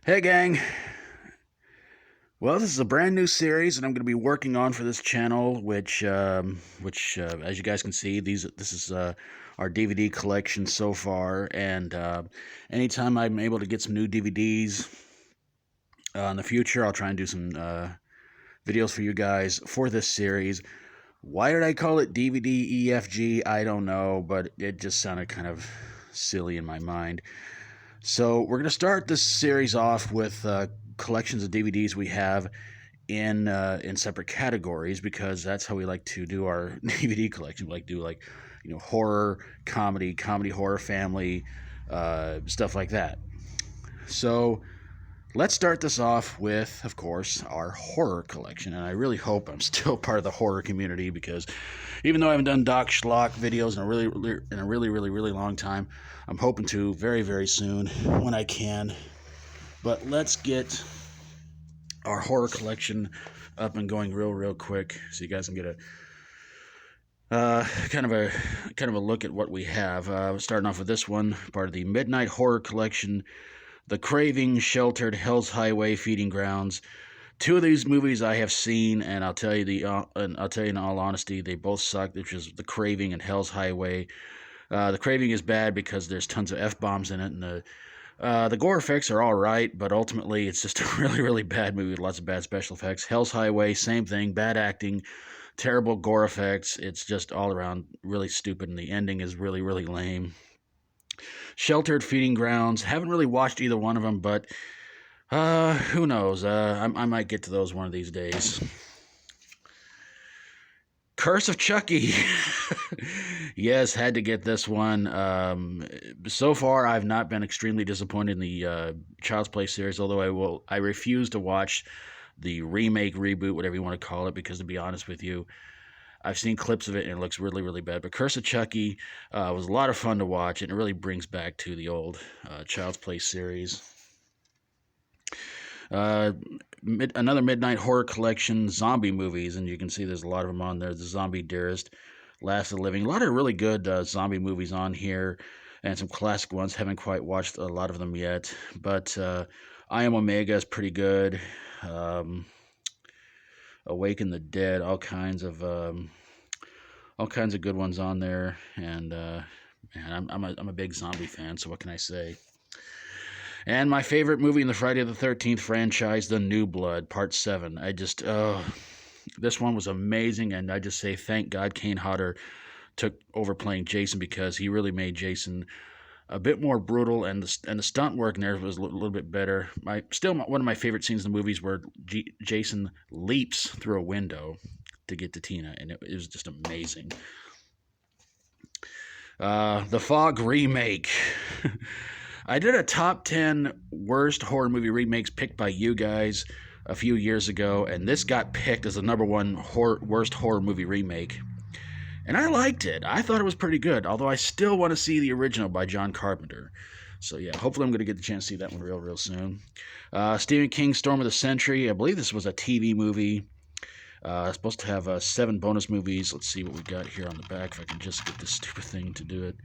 Hey, gang. Well, this is a brand new series, and I'm going to be working on for this channel, which, as you guys can see, this is our DVD collection so far. And anytime I'm able to get some new DVDs in the future, I'll try and do some videos for you guys for this series. Why did I call it DVD EFG? I don't know, but it just sounded kind of silly in my mind. So we're going to start this series off with collections of DVDs we have in separate categories because that's how we like to do our DVD collection. We like to do horror, comedy, horror, family, stuff like that. So let's start this off with, of course, our horror collection. And I really hope I'm still part of the horror community because even though I haven't done Doc Schlock videos in a really long time, I'm hoping to very, very soon when I can. But let's get our horror collection up and going real quick so you guys can get a kind of a look at what we have. Starting off with this one, part of the Midnight Horror Collection, The Craving, Sheltered, Hell's Highway, Feeding Grounds. Two of these movies I have seen, and I'll tell you in all honesty, they both suck. Which is The Craving and Hell's Highway. The Craving is bad because there's tons of F-bombs in it, and the gore effects are all right, but ultimately it's just a really bad movie with lots of bad special effects. Hell's Highway, same thing, bad acting, terrible gore effects. It's just all around really stupid, and the ending is really lame. Sheltered, Feeding Grounds, haven't really watched either one of them, but who knows? I might get to those one of these days. Curse of Chucky. Yes, had to get this one. So far, I've not been extremely disappointed in the Child's Play series, although I refuse to watch the remake, reboot, whatever you want to call it, because to be honest with you, I've seen clips of it and it looks really bad. But Curse of Chucky was a lot of fun to watch, and it really brings back to the old Child's Play series. Another Midnight Horror Collection, zombie movies, and you can see there's a lot of them on there. The Zombie Dearest, Last of the Living, a lot of really good zombie movies on here, and some classic ones. Haven't quite watched a lot of them yet, but I Am Omega is pretty good. Awaken the Dead, all kinds of good ones on there, and man, I'm a big zombie fan, so what can I say? And my favorite movie in the Friday the 13th franchise, The New Blood, Part 7. This one was amazing, and I just say thank God Kane Hodder took over playing Jason because he really made Jason a bit more brutal, and the stunt work in there was a little bit better. One of my favorite scenes in the movies where Jason leaps through a window to get to Tina, and it was just amazing. The Fog remake. I did a top 10 worst horror movie remakes picked by you guys a few years ago, and this got picked as the number one worst horror movie remake. And I liked it. I thought it was pretty good, although I still want to see the original by John Carpenter. So yeah, hopefully I'm going to get the chance to see that one real soon. Stephen King's Storm of the Century. I believe this was a TV movie. Supposed to have 7 bonus movies. Let's see what we got here on the back, if I can just get this stupid thing to do it.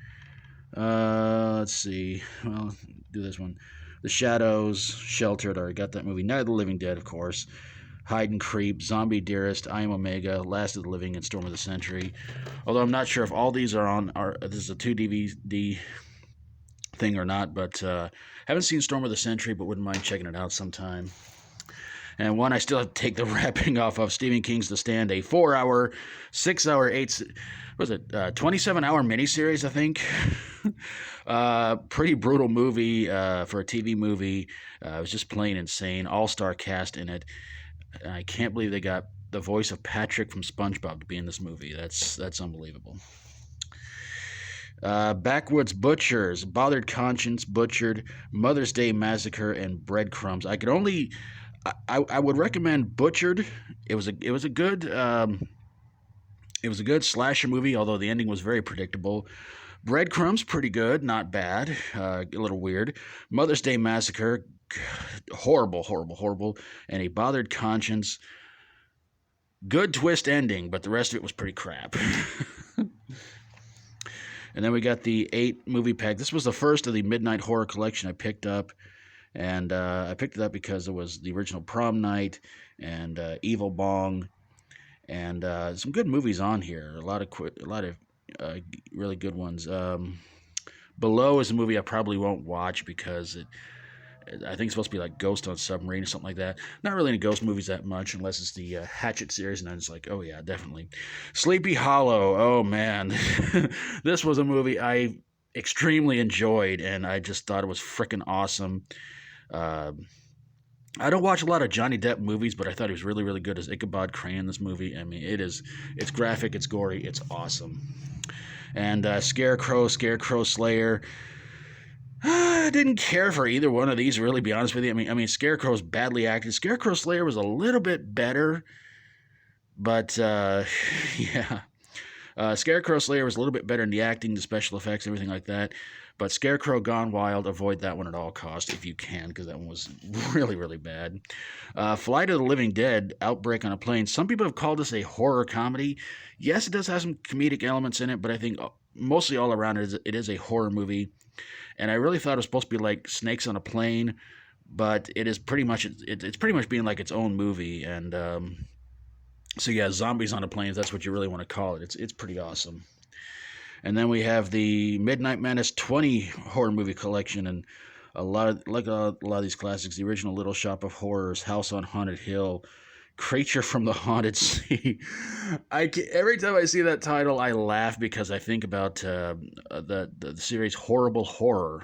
Let's see. Well, do this one. The Shadows, Sheltered. Already got that movie. Night of the Living Dead, of course. Hide and Creep, Zombie Dearest, I Am Omega, Last of the Living, and Storm of the Century. Although I'm not sure if all these are on. This is a 2 DVD thing or not, but haven't seen Storm of the Century, but wouldn't mind checking it out sometime. And one I still have to take the wrapping off of, Stephen King's The Stand, a 4-hour, 6-hour, 27-hour miniseries, I think. Pretty brutal movie for a TV movie. It was just plain insane. All-star cast in it. And I can't believe they got the voice of Patrick from SpongeBob to be in this movie. That's unbelievable. Backwoods Butchers, Bothered Conscience, Butchered, Mother's Day Massacre, and Breadcrumbs. I would recommend Butchered. It was a good slasher movie, although the ending was very predictable. Breadcrumbs, pretty good, not bad, a little weird. Mother's Day Massacre, horrible. And A Bothered Conscience, good twist ending, but the rest of it was pretty crap. And then we got the 8 movie pack. This was the first of the Midnight Horror Collection I picked up. And I picked it up because it was the original Prom Night and Evil Bong, and some good movies on here. A lot of uh, really good ones. Below is a movie I probably won't watch because I think it's supposed to be like Ghost on Submarine or something like that. Not really into ghost movies that much unless it's the Hatchet series, and then it's like, oh yeah, definitely. Sleepy Hollow. Oh man, this was a movie I extremely enjoyed, and I just thought it was freaking awesome. Uh, I don't watch a lot of Johnny Depp movies, but I thought he was really, really good as Ichabod Crane in this movie. I mean, it's graphic, it's gory, it's awesome. And Scarecrow Slayer. I didn't care for either one of these, really. Be honest with you. I mean, Scarecrow's badly acted. Scarecrow Slayer was a little bit better, but yeah, Scarecrow Slayer was a little bit better in the acting, the special effects, everything like that. But Scarecrow Gone Wild, avoid that one at all costs if you can, because that one was really, really bad. Flight of the Living Dead, Outbreak on a Plane. Some people have called this a horror comedy. Yes, it does have some comedic elements in it, but I think mostly all around it is a horror movie. And I really thought it was supposed to be like Snakes on a Plane, but it is pretty much it's pretty much being like its own movie. And so yeah, Zombies on a Plane, if that's what you really want to call it. It's pretty awesome. And then we have the Midnight Menace 20 horror movie collection, and a lot of these classics, the original Little Shop of Horrors, House on Haunted Hill, Creature from the Haunted Sea. Every time I see that title, I laugh because I think about the series Horrible Horror,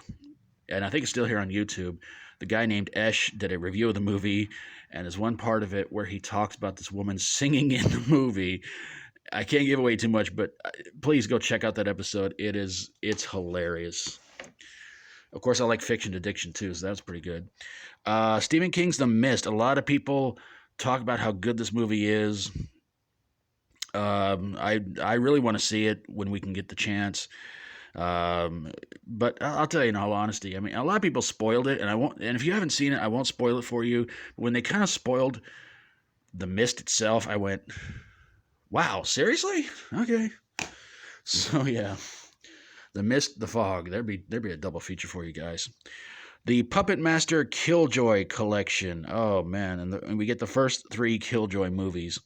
and I think it's still here on YouTube. The guy named Esh did a review of the movie, and there's one part of it where he talks about this woman singing in the movie. I can't give away too much, but please go check out that episode. It's hilarious. Of course, I like Fiction Addiction too, so that's pretty good. Stephen King's The Mist. A lot of people talk about how good this movie is. I really want to see it when we can get the chance. But I'll tell you in all honesty, I mean, a lot of people spoiled it, and I won't. And if you haven't seen it, I won't spoil it for you. But when they kind of spoiled The Mist itself, I went, "Wow, seriously? Okay." So yeah, The Mist, The Fog. There'd be a double feature for you guys. The Puppet Master Killjoy collection. Oh man, and we get the first three Killjoy movies.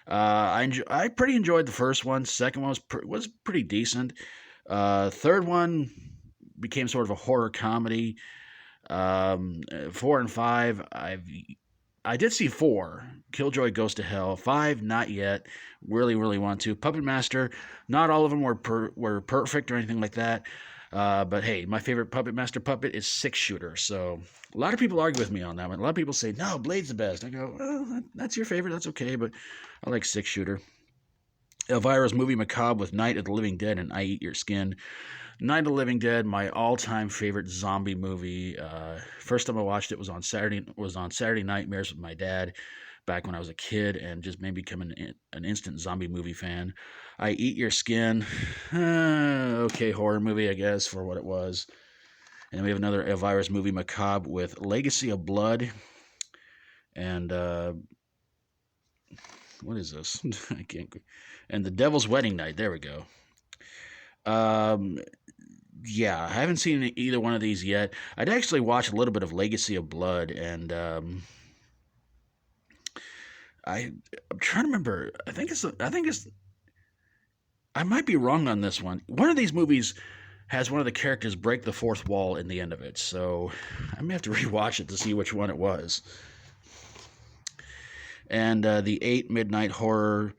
I pretty enjoyed the first one. Second one was pretty decent. Third one became sort of a horror comedy. 4 and 5, I did see 4. Killjoy Goes to Hell. 5, not yet. Really, really want to. Puppet Master. Not all of them were perfect or anything like that. But hey, my favorite Puppet Master puppet is Six Shooter. So a lot of people argue with me on that one. A lot of people say, no, Blade's the best. I go, well, that's your favorite. That's okay. But I like Six Shooter. Elvira's Movie Macabre with Night of the Living Dead and I Eat Your Skin. Night of the Living Dead, my all-time favorite zombie movie. First time I watched it was on Saturday Nightmares with my dad back when I was a kid, and just made me become an instant zombie movie fan. I Eat Your Skin, okay, horror movie I guess for what it was. And then we have another Elvira's Movie Macabre with Legacy of Blood, and what is this? I can't. And The Devil's Wedding Night. There we go. Um, yeah, I haven't seen either one of these yet. I'd actually watched a little bit of Legacy of Blood, and I'm trying to remember. I might be wrong on this one. One of these movies has one of the characters break the fourth wall in the end of it, so I may have to rewatch it to see which one it was. And the 8 Midnight Horror,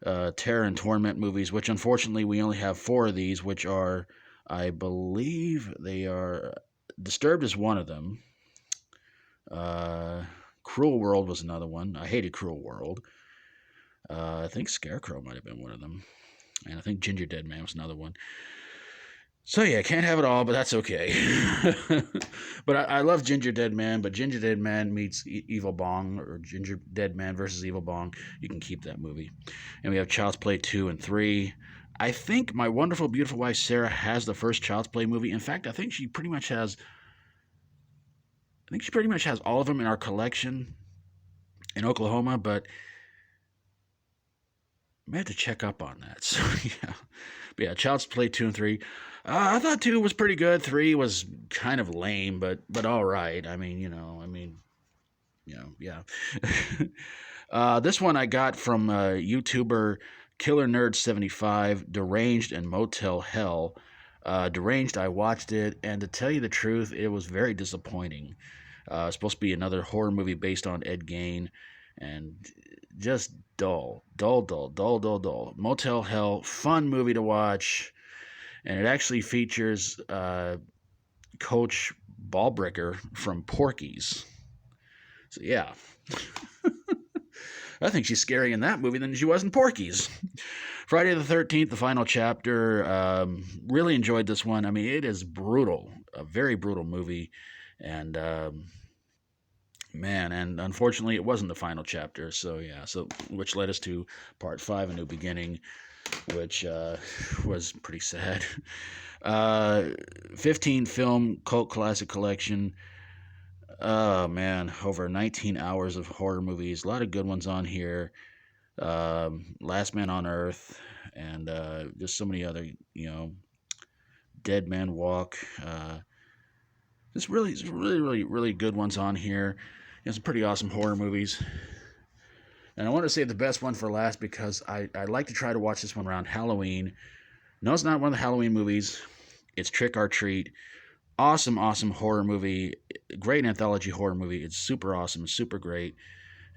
Terror and Torment movies, which unfortunately we only have 4 of these, which are, I believe they are, Disturbed is one of them. Cruel World was another one. I hated Cruel World. I think Scarecrow might have been one of them. And I think Ginger Dead Man was another one. So yeah, can't have it all, but that's okay. But I love Ginger Dead Man, but Ginger Dead Man meets Evil Bong, or Ginger Dead Man versus Evil Bong. You can keep that movie. And we have Child's Play 2 and 3. I think My Wonderful Beautiful Wife Sarah has the first Child's Play movie. In fact, I think she pretty much has all of them in our collection in Oklahoma, but may have to check up on that. So yeah, but yeah, Child's Play 2 and 3. I thought 2 was pretty good. 3 was kind of lame, but all right. I mean, yeah. This one I got from YouTuber Killer Nerd 75, Deranged and Motel Hell. Deranged, I watched it, and to tell you the truth, it was very disappointing. It's supposed to be another horror movie based on Ed Gein, and just dull, dull, dull, dull, dull, dull. Motel Hell, fun movie to watch, and it actually features Coach Ballbricker from Porky's. So yeah, I think she's scarier in that movie than she was in Porky's. Friday the 13th, the final chapter. Really enjoyed this one. I mean, it is brutal, a very brutal movie, and man, and unfortunately, it wasn't the final chapter. So yeah, so which led us to part 5, A New Beginning, which was pretty sad. 15 film cult classic collection. Oh man, over 19 hours of horror movies. A lot of good ones on here. Last Man on Earth, and just so many other, Dead Man Walk. Just really good ones on here. Some pretty awesome horror movies. And I want to save the best one for last because I like to try to watch this one around Halloween. No, it's not one of the Halloween movies. It's Trick or Treat. Awesome horror movie. Great anthology horror movie. It's super awesome. It's super great.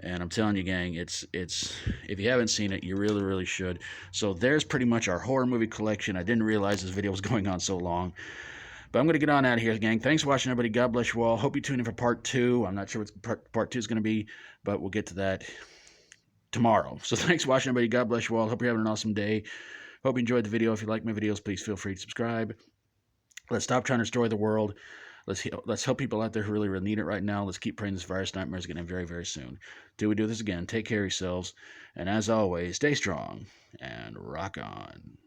And I'm telling you, gang, it's if you haven't seen it, you really should. So there's pretty much our horror movie collection. I didn't realize this video was going on so long. But I'm going to get on out of here, gang. Thanks for watching, everybody. God bless you all. Hope you tune in for part 2. I'm not sure what part 2 is going to be, but we'll get to that tomorrow. So thanks for watching, everybody. God bless you all. Hope you're having an awesome day. Hope you enjoyed the video. If you like my videos, please feel free to subscribe. Let's stop trying to destroy the world. Let's help people out there who really need it right now. Let's keep praying this virus nightmare is going to end very soon. Till we do this again, take care of yourselves. And as always, stay strong and rock on.